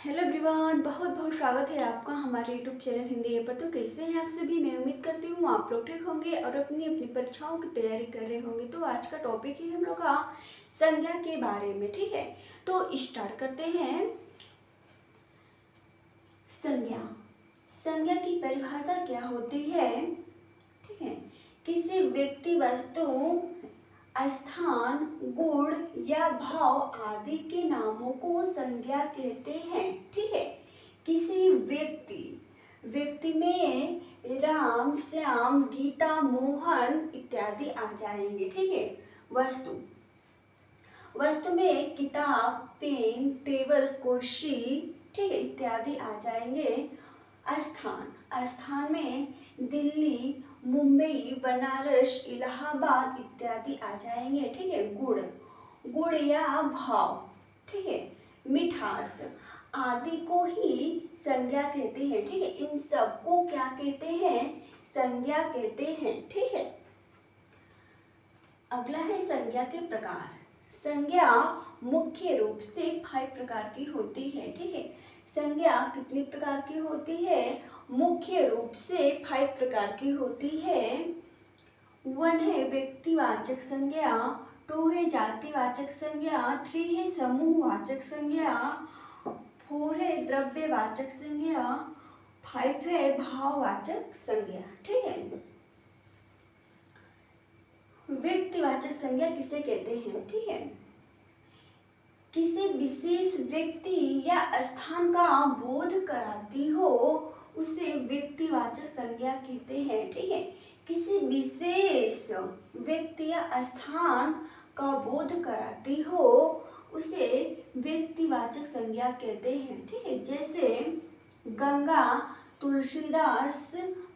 Hello everyone, बहुत बहुत स्वागत है आपका हमारे यूट्यूब चैनल हिंदी ऐप पर। तो कैसे हैं आप सभी? मैं उम्मीद करती हूँ आप लोग ठीक होंगे और अपनी अपनी परीक्षाओं की तैयारी कर रहे होंगे। तो आज का टॉपिक है हम लोग का संज्ञा के बारे में। ठीक है, तो स्टार्ट करते हैं। संज्ञा संज्ञा की परिभाषा क्या होती है? ठीक है, किसी व्यक्ति, वस्तु, स्थान, गुण या भाव आदि के नामों को संज्ञा कहते हैं। ठीक है, किसी व्यक्ति में राम, श्याम, गीता, मोहन इत्यादि आ जाएंगे। ठीक है, वस्तु में किताब, पेन, टेबल, कुर्सी, ठीक है, इत्यादि आ जाएंगे। स्थान में दिल्ली, मुंबई, बनारस, इलाहाबाद इत्यादि आ जाएंगे। ठीक है, गुण या भाव, ठीक है, मिठास आदि को ही संज्ञा कहते हैं। ठीक है, इन सब को क्या कहते हैं? संज्ञा कहते हैं। ठीक है, अगला है संज्ञा के प्रकार। संज्ञा मुख्य रूप से 5 प्रकार की होती है। ठीक है, संज्ञा कितनी प्रकार की होती है? मुख्य रूप से 5 प्रकार की होती है। 1 है व्यक्तिवाचक संज्ञा, 2 है जातिवाचक संज्ञा, 3 है समूहवाचक संज्ञा, 4 है द्रव्यवाचक संज्ञा, 5 है भाववाचक संज्ञा। ठीक है, व्यक्तिवाचक संज्ञा किसे कहते हैं? ठीक है, किसी विशेष व्यक्ति या स्थान का बोध कराती हो उसे व्यक्तिवाचक संज्ञा कहते हैं। ठीक है, किसी विशेष व्यक्ति या स्थान का बोध कराती हो उसे व्यक्तिवाचक संज्ञा कहते हैं। ठीक है, जैसे गंगा, तुलसीदास,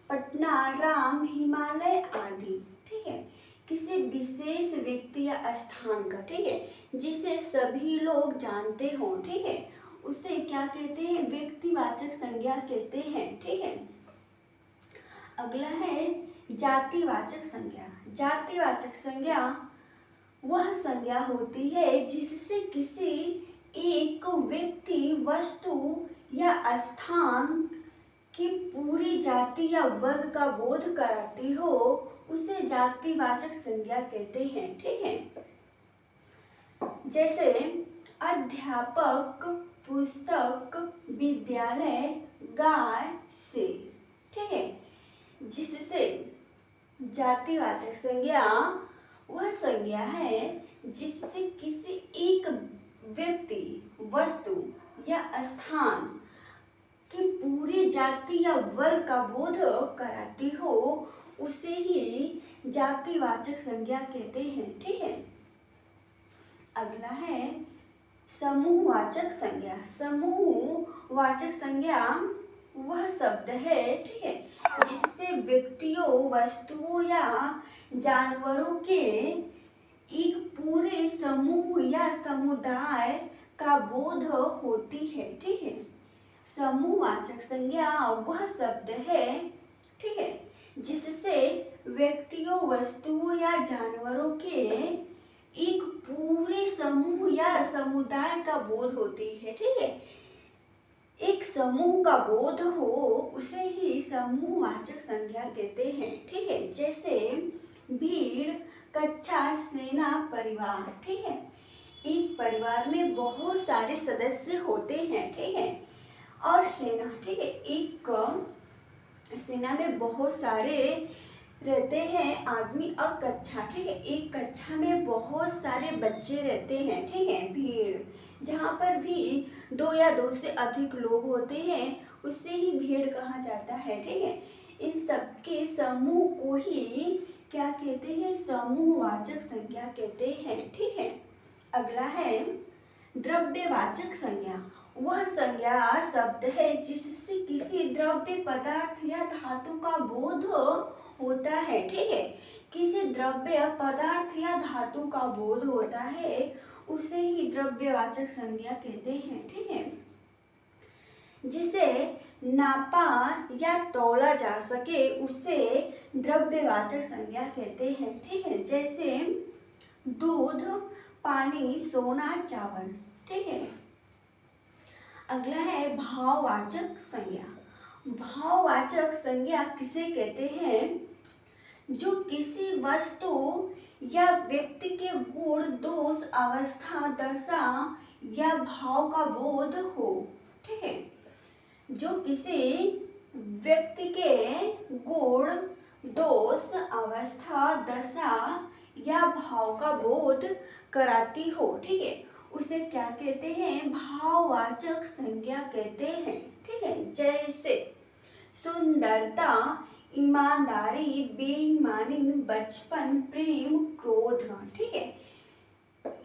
पटना, राम, हिमालय आदि। ठीक है, किसी विशेष व्यक्ति या स्थान का, ठीक है, जिसे सभी लोग जानते हो, ठीक है, उसे क्या कहते हैं? व्यक्तिवाचक संज्ञा कहते हैं। ठीक है, अगला है जातिवाचक संज्ञा। जातिवाचक संज्ञा वह संज्ञा होती है जिससे किसी एक व्यक्ति, वस्तु या स्थान की पूरी जाति या वर्ग का बोध कराती हो उसे जातिवाचक संज्ञा कहते हैं। ठीक है, जैसे अध्यापक, पुस्तक, विद्यालय, गाय, शेर। ठीक है, जिससे जातिवाचक संज्ञा वह संज्ञा है जिससे किसी एक व्यक्ति, वस्तु या स्थान की पूरी जाति या वर्ग का बोध कराती हो उसे ही जातिवाचक संज्ञा कहते हैं। ठीक है, अगला है समूहवाचक संज्ञा। समूहवाचक संज्ञा वह शब्द है, ठीक है, जिससे व्यक्तियों, वस्तुओं या जानवरों के एक पूरे समूह या समुदाय का बोध होती है। ठीक है, समूहवाचक संज्ञा वह शब्द है, ठीक है, जिससे व्यक्तियों, वस्तुओं या जानवरों के एक पूरे समूह या समुदाय का बोध होती है। ठीक है, एक समूह का बोध हो उसे ही समूहवाचक संज्ञा कहते हैं। ठीक है, जैसे भीड़, कक्षा, सेना, परिवार। ठीक है, एक परिवार में बहुत सारे सदस्य होते हैं। ठीक है, और सेना, ठीक है, एक सेना में बहुत सारे रहते हैं आदमी। और कक्षा, ठीक है, एक कक्षा में बहुत सारे बच्चे रहते हैं। ठीक है, भीड़, जहाँ पर भी 2 या 2 से अधिक लोग होते हैं उससे ही भीड़ कहा जाता है। ठीक है, इन सब के समूह को ही क्या कहते हैं? समूहवाचक संज्ञा कहते हैं। ठीक है, अगला है द्रव्यवाचक संज्ञा। वह संज्ञा शब्द है जिससे किसी द्रव्य, पदार्थ या धातु का बोध होता है। ठीक है, किसी द्रव्य, पदार्थ या धातु का बोध होता है उसे ही द्रव्यवाचक संज्ञा कहते हैं। ठीक है, जिसे नापा या तौला जा सके उसे द्रव्यवाचक संज्ञा कहते हैं। ठीक है, जैसे दूध, पानी, सोना, चावल। ठीक है, अगला है भाववाचक संज्ञा। भाववाचक संज्ञा किसे कहते हैं? जो किसी वस्तु या व्यक्ति के गुण, दोष, अवस्था, दशा या भाव का बोध हो। ठीक है, जो किसी व्यक्ति के गुण, दोष, अवस्था, दशा या भाव का बोध कराती हो। ठीक है, उसे क्या कहते हैं? भाववाचक संज्ञा कहते हैं। ठीक है, जैसे सुंदरता, ईमानदारी, बेईमानी, बचपन, प्रेम, क्रोध। ठीक है,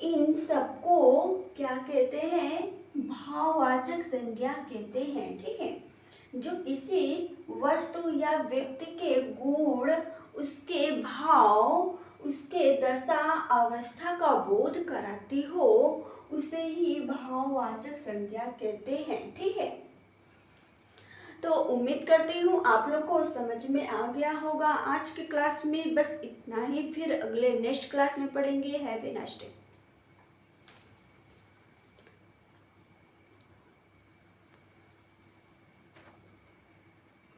इन सबको क्या कहते हैं? भाववाचक संज्ञा कहते हैं। ठीक है, जो किसी वस्तु या व्यक्ति के गुण, उसके भाव, उसके दशा, अवस्था का बोध कराती हो, उसे ही भाववाचक संज्ञा कहते हैं। ठीक है, तो उम्मीद करती हूँ आप लोग को समझ में आ गया होगा। आज की क्लास में बस इतना ही, फिर अगले नेक्स्ट क्लास में पढ़ेंगे। Have a nice day.